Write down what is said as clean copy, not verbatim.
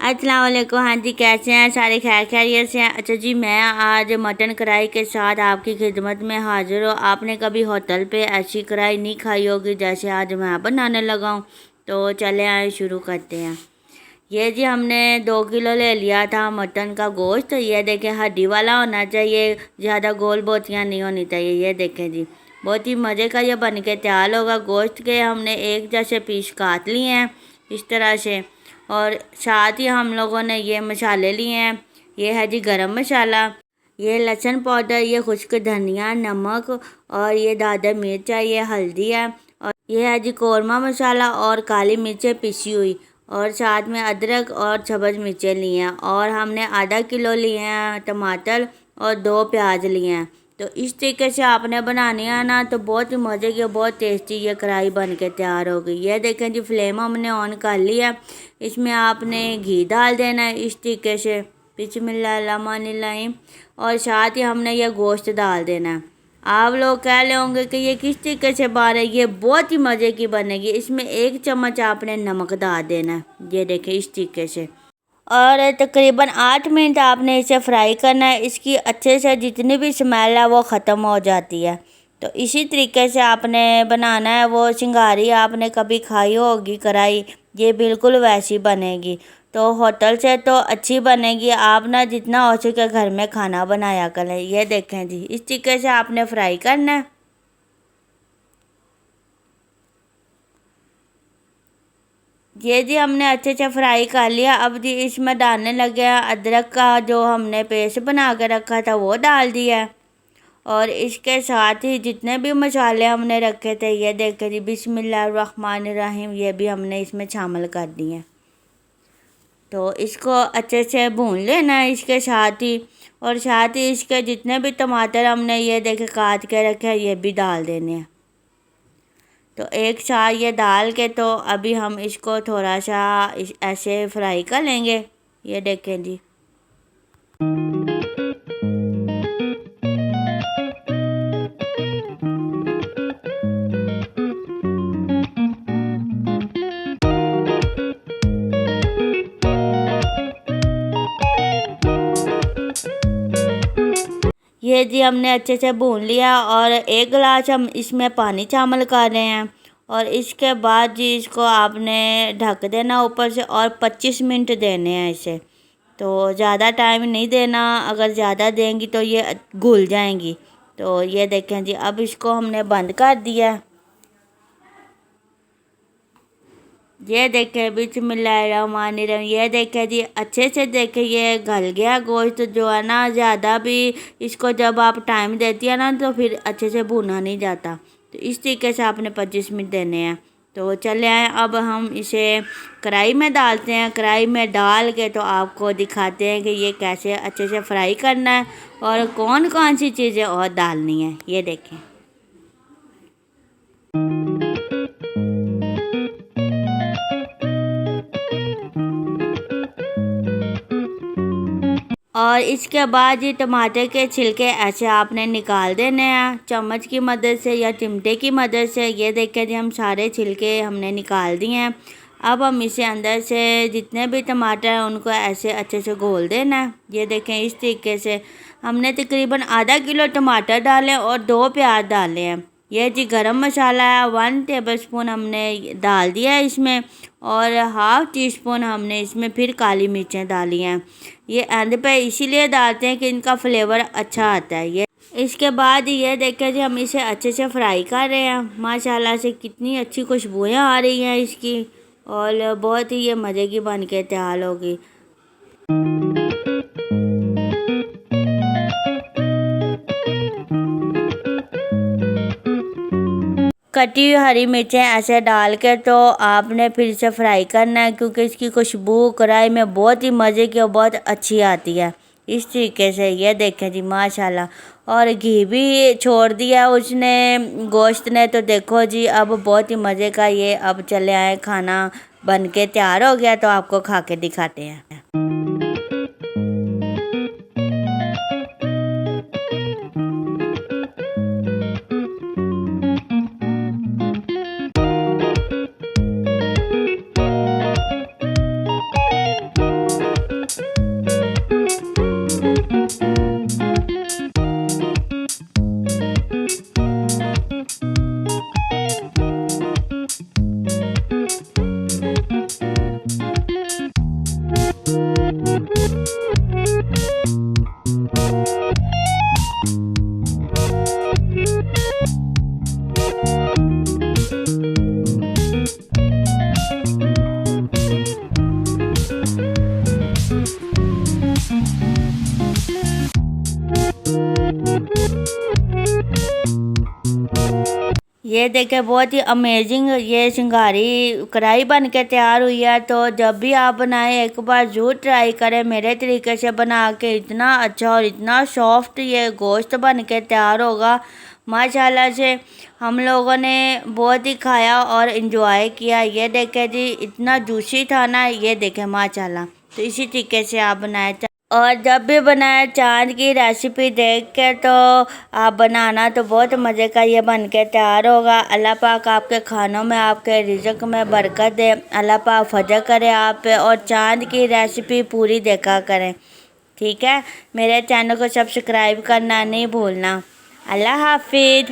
अस्सलाम वालेकुम। हाँ जी, कैसे हैं सारे? खैर खैरियत से हैं? अच्छा जी, मैं आज मटन कढ़ाई के साथ आपकी खिदमत में हाजिर हूँ। आपने कभी होटल पे ऐसी कढ़ाई नहीं खाई होगी जैसे आज मैं बनाने लगा हूँ। तो चले आए शुरू करते हैं। ये जी हमने 2 किलो ले लिया था मटन का गोश्त। ये देखें, हड्डी वाला होना चाहिए, ज़्यादा गोल बोटियाँ नहीं होनी चाहिए। ये देखें जी, बहुत ही मज़े का ये बन के तैयार होगा। गोश्त के हमने एक जैसे पीस काट लिए हैं इस तरह से, और साथ ही हम लोगों ने ये मसाले लिए हैं। ये है जी गरम मसाला, ये लहसुन पाउडर, ये खुश्क धनिया, नमक, और ये दादा मिर्च है, ये हल्दी है, और ये है जी कौरमा मसाला और काली मिर्चें पिसी हुई, और साथ में अदरक और सब्ज़ मिर्चें लिए हैं। और हमने आधा किलो लिए हैं टमाटर और 2 प्याज लिए हैं। तो इस तरीके से आपने बनानी है ना, तो बहुत ही मज़े की, बहुत टेस्टी ये कढ़ाई बन के तैयार हो गई। ये देखें जी, फ्लेम हमने ऑन कर लिया। इसमें आपने घी डाल देना है इस तरीके से, बिस्मिल्लाहिर्रहमानिर्रहीम। और साथ ही हमने ये गोश्त डाल देना है। आप लोग कह रहे होंगे कि ये किस तरीके से बन रही है, ये बहुत ही मज़े की बनेगी। इसमें 1 चम्मच आपने नमक डाल देना है, ये देखें इस तरीके से। और तकरीबन 8 मिनट आपने इसे फ्राई करना है। इसकी अच्छे से जितनी भी स्मेल है वो ख़त्म हो जाती है। तो इसी तरीके से आपने बनाना है। वो सिंगारी आपने कभी खाई होगी कढ़ाई, ये बिल्कुल वैसी बनेगी। तो होटल से तो अच्छी बनेगी। आप ना जितना हो सके घर में खाना बनाया करें। ये देखें जी, इस तरीके से आपने फ्राई करना है। ये जी हमने अच्छे से फ्राई कर लिया। अब जी इसमें डालने लगे हैं अदरक का जो हमने पेस्ट बना के रखा था वो डाल दिया है। और इसके साथ ही जितने भी मसाले हमने रखे थे, ये देखें जी, बिस्मिल्लाहिर्रहमानिर्रहीम, ये भी हमने इसमें शामिल कर दिए हैं। तो इसको अच्छे से भून लेना है इसके साथ ही। और साथ ही इसके जितने भी टमाटर हमने ये देखे काट के रखे हैं, ये भी डाल देने हैं। तो एक साथ ये डाल के तो अभी हम इसको थोड़ा सा ऐसे फ्राई कर लेंगे। ये देखें जी, ये जी हमने अच्छे से भून लिया। और 1 गिलास हम इसमें पानी शामिल कर रहे हैं। और इसके बाद जी इसको आपने ढक देना ऊपर से, और 25 मिनट देने हैं इसे। तो ज़्यादा टाइम नहीं देना, अगर ज़्यादा देंगी तो ये घुल जाएंगी। तो ये देखें जी, अब इसको हमने बंद कर दिया। ये देखें, बिस्मिल्लाहिर्रहमानिर्रहीम, ये देखें जी, अच्छे से देखें ये गल गया गोश्त जो है ना। ज़्यादा भी इसको जब आप टाइम देती है ना तो फिर अच्छे से भुना नहीं जाता। तो इस तरीके से आपने 25 मिनट देने हैं। तो चले आए, अब हम इसे कढ़ाई में डालते हैं। कढ़ाई में डाल के तो आपको दिखाते हैं कि ये कैसे अच्छे से फ्राई करना है और कौन कौन सी चीज़ें और डालनी है। ये देखें, और इसके बाद ये टमाटर के छिलके ऐसे आपने निकाल देने हैं चम्मच की मदद से या चिमटे की मदद से। ये देखें जी, हम सारे छिलके हमने निकाल दिए हैं। अब हम इसे अंदर से जितने भी टमाटर हैं उनको ऐसे अच्छे से घोल देना है। ये देखें, इस तरीके से हमने तकरीबन आधा किलो टमाटर डाले और 2 प्याज डाले हैं। ये जी गरम मसाला है, 1 टेबलस्पून हमने डाल दिया है इसमें, और ½ टीस्पून हमने इसमें फिर काली मिर्चें डाली हैं। ये एंड पे इसीलिए डालते हैं कि इनका फ्लेवर अच्छा आता है। ये इसके बाद ये देखें जी, हम इसे अच्छे से फ्राई कर रहे हैं। माशाल्लाह से कितनी अच्छी खुशबुएं आ रही हैं इसकी, और बहुत ही ये मज़े की बन के तैयार होगी। कटी हुई हरी मिर्चें ऐसे डाल के तो आपने फिर से फ्राई करना है, क्योंकि इसकी खुशबू कढ़ाई में बहुत ही मज़े की और बहुत अच्छी आती है। इस तरीके से ये देखें जी, माशाल्लाह। और घी भी छोड़ दिया उसने, गोश्त ने। तो देखो जी, अब बहुत ही मज़े का ये अब चले आए, खाना बन के तैयार हो गया। तो आपको खा के दिखाते हैं। ये देखे बहुत ही अमेजिंग ये सिंगारी कढ़ाई बन के तैयार हुई है। तो जब भी आप बनाएं एक बार ज़रूर ट्राई करें मेरे तरीके से बना के। इतना अच्छा और इतना सॉफ्ट ये गोश्त बन के तैयार होगा माशाल्लाह से। हम लोगों ने बहुत ही खाया और इन्जॉय किया। ये देखे जी इतना जूसी था ना, ये देखे माशाल्लाह। तो इसी तरीके से आप बनाए और जब भी बनाए चाँद की रेसिपी देख के तो आप बनाना तो बहुत मज़े का ये बन के तैयार होगा। अल्लाह पाक आपके खानों में आपके रिज़्क़ में बरकत दे। अल्लाह पाक फजल करे आप पे और चाँद की रेसिपी पूरी देखा करें, ठीक है। मेरे चैनल को सब्सक्राइब करना नहीं भूलना। अल्लाह हाफिज़।